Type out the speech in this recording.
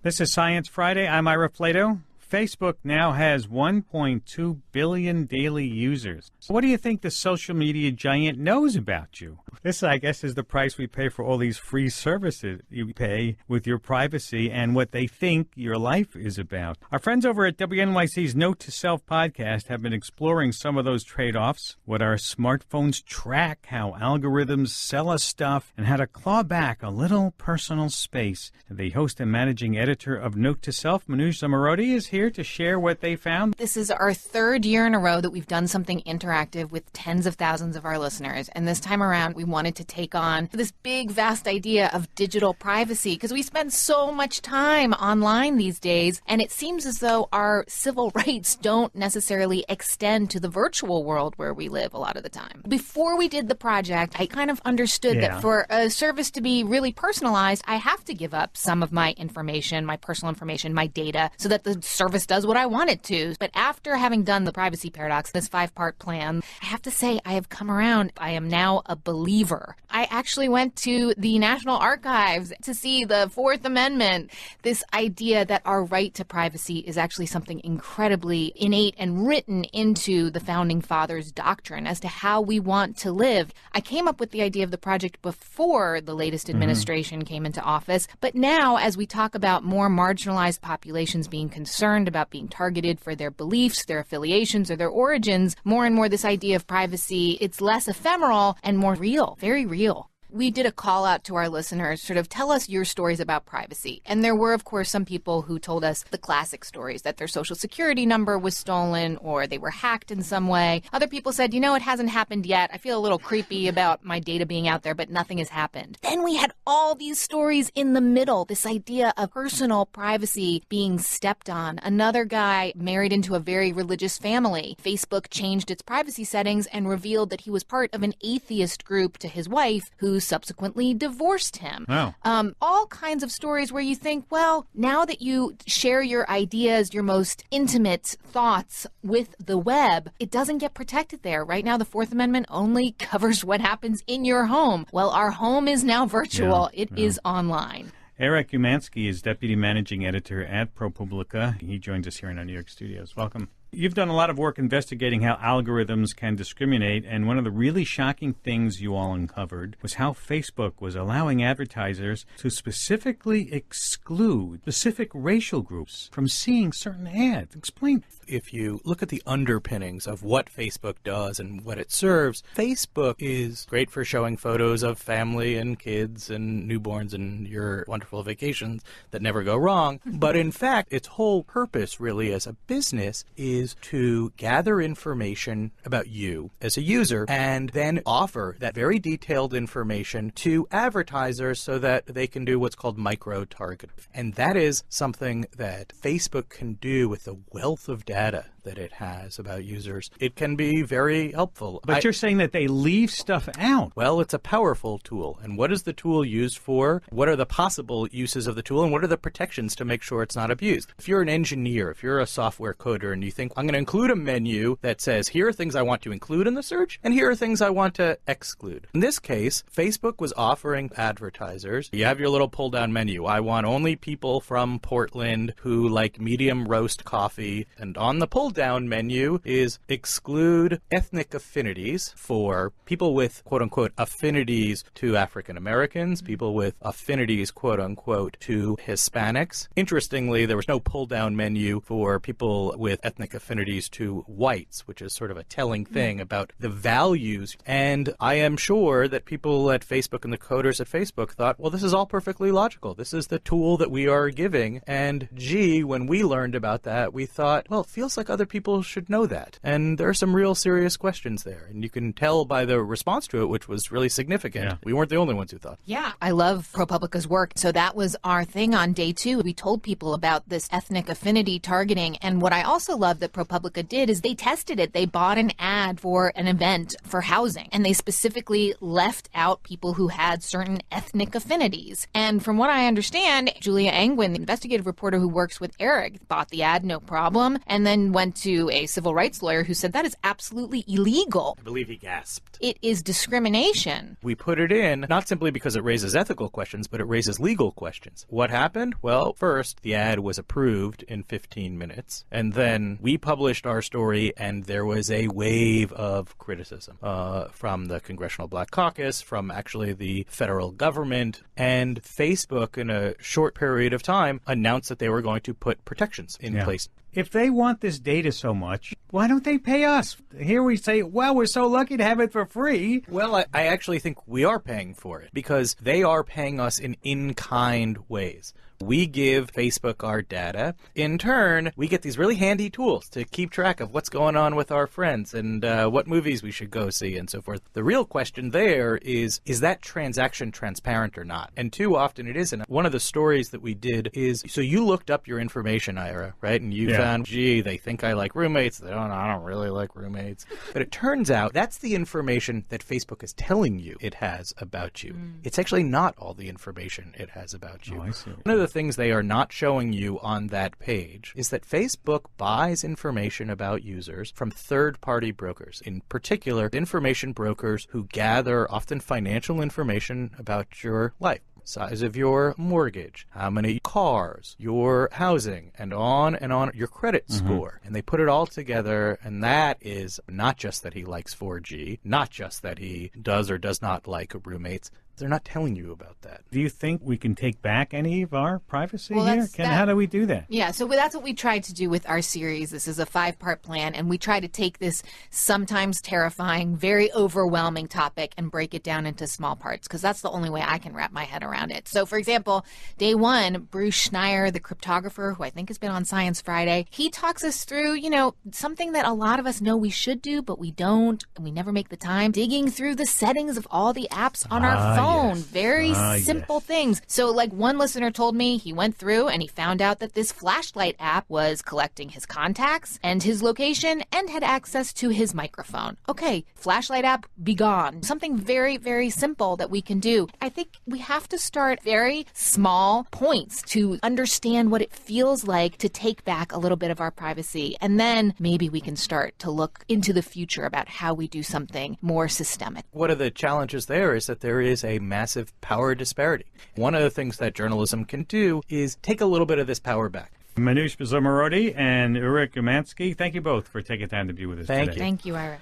This is Science Friday. I'm Ira Flato. Facebook now has 1.2 billion daily users. What do you think the social media giant knows about you? This, I guess, is the price we pay for all these free services you pay with your privacy and what they think your life is about. Our friends over at WNYC's Note to Self podcast have been exploring some of those trade-offs, what our smartphones track, how algorithms sell us stuff, and how to claw back a little personal space. The host and managing editor of Note to Self, Manoj Zomorodi, is here to share what they found. This is our third year in a row that we've done something interactive with tens of thousands of our listeners. And this time around, we wanted to take on this big, vast idea of digital privacy because we spend so much time online these days. And it seems as though our civil rights don't necessarily extend to the virtual world where we live a lot of the time. Before we did the project, I kind of understood that for a service to be really personalized, I have to give up some of my information, my personal information, my data, so that the service does what I want it to. But after having done the privacy paradox, this 5-part plan, I have to say I have come around. I am now a believer. I actually went to the National Archives to see the Fourth Amendment, this idea that our right to privacy is actually something incredibly innate and written into the Founding Fathers' doctrine as to how we want to live. I came up with the idea of the project before the latest administration came into office, but now as we talk about more marginalized populations being concerned about being targeted for their beliefs, their affiliations, or their origins, more and more this idea of privacy, it's less ephemeral and more real, very real. We did a call out to our listeners, sort of tell us your stories about privacy. And there were, of course, some people who told us the classic stories, that their social security number was stolen or they were hacked in some way. Other people said, it hasn't happened yet. I feel a little creepy about my data being out there, but nothing has happened. Then we had all these stories in the middle, this idea of personal privacy being stepped on. Another guy married into a very religious family. Facebook changed its privacy settings and revealed that he was part of an atheist group to his wife who subsequently divorced him. Wow. All kinds of stories where you think, well, now that you share your ideas, your most intimate thoughts with the web, it doesn't get protected there. Right now, the Fourth Amendment only covers what happens in your home. Well, our home is now virtual. It is online. Eric Umansky is Deputy Managing Editor at ProPublica. He joins us here in our New York studios. Welcome. You've done a lot of work investigating how algorithms can discriminate, and one of the really shocking things you all uncovered was how Facebook was allowing advertisers to specifically exclude specific racial groups from seeing certain ads. Explain. If you look at the underpinnings of what Facebook does and what it serves, Facebook is great for showing photos of family and kids and newborns and your wonderful vacations that never go wrong. But in fact, its whole purpose really as a business is to gather information about you as a user and then offer that very detailed information to advertisers so that they can do what's called micro-targeting. And that is something that Facebook can do with the wealth of data that it has about users. It can be very helpful. But you're saying that they leave stuff out. Well, it's a powerful tool. And what is the tool used for? What are the possible uses of the tool? And what are the protections to make sure it's not abused? If you're an engineer, if you're a software coder, and you think, I'm going to include a menu that says, here are things I want to include in the search, and here are things I want to exclude. In this case, Facebook was offering advertisers, you have your little pull-down menu. I want only people from Portland who like medium roast coffee. And on the pull-down menu is exclude ethnic affinities for people with, quote-unquote, affinities to African Americans, people with affinities, quote-unquote, to Hispanics. Interestingly, there was no pull-down menu for people with ethnic affinities to whites, which is sort of a telling thing about the values. And I am sure that people at Facebook and the coders at Facebook thought, well, this is all perfectly logical. This is the tool that we are giving. And gee, when we learned about that, we thought, well, it feels like other people should know that. And there are some real serious questions there. And you can tell by the response to it, which was really significant. Yeah. We weren't the only ones who thought. Yeah, I love ProPublica's work. So that was our thing on day 2. We told people about this ethnic affinity targeting. And what I also love that ProPublica did is they tested it. They bought an ad for an event for housing, and they specifically left out people who had certain ethnic affinities. And from what I understand, Julia Angwin, the investigative reporter who works with Eric, bought the ad, no problem, and then went to a civil rights lawyer who said that is absolutely illegal. I believe he gasped. It is discrimination. We put it in not simply because it raises ethical questions, but it raises legal questions. What happened? Well, first, the ad was approved in 15 minutes, and then we published our story, and there was a wave of criticism from the Congressional Black Caucus, from actually the federal government, and Facebook, in a short period of time, announced that they were going to put protections in place. If they want this data so much, why don't they pay us? Here we say, well, we're so lucky to have it for free. Well, I actually think we are paying for it because they are paying us in in-kind ways. We give Facebook our data. In turn, we get these really handy tools to keep track of what's going on with our friends and what movies we should go see and so forth. The real question there is that transaction transparent or not? And too often it isn't. One of the stories that we did is, so you looked up your information, Ira, right? And you found, gee, they think I like roommates. I don't really like roommates. But it turns out that's the information that Facebook is telling you it has about you. It's actually not all the information it has about you. Oh, I see. One of the things they are not showing you on that page is that Facebook buys information about users from third-party brokers, in particular information brokers who gather often financial information about your life. Size of your mortgage, how many cars, your housing, and on, your credit score. And they put it all together, and that is not just that he likes 4G, not just that he does or does not like roommates. They're not telling you about that. Do you think we can take back any of our privacy Well, here? How do we do that? Yeah, so that's what we tried to do with our series. This is a 5-part plan, and we try to take this sometimes terrifying, very overwhelming topic and break it down into small parts, because that's the only way I can wrap my head around it. So, for example, day 1, Bruce Schneier, the cryptographer, who I think has been on Science Friday, he talks us through, something that a lot of us know we should do, but we don't, and we never make the time, digging through the settings of all the apps on our phone. Yes. Very simple things. So like one listener told me he went through and he found out that this flashlight app was collecting his contacts and his location and had access to his microphone. Okay, flashlight app, be gone. Something very, very simple that we can do. I think we have to start very small points to understand what it feels like to take back a little bit of our privacy. And then maybe we can start to look into the future about how we do something more systemic. One of the challenges there is that there is a massive power disparity. One of the things that journalism can do is take a little bit of this power back. Manoush Zomorodi and Eric Umansky, thank you both for taking time to be with us today. Thank you. Thank you, Ira.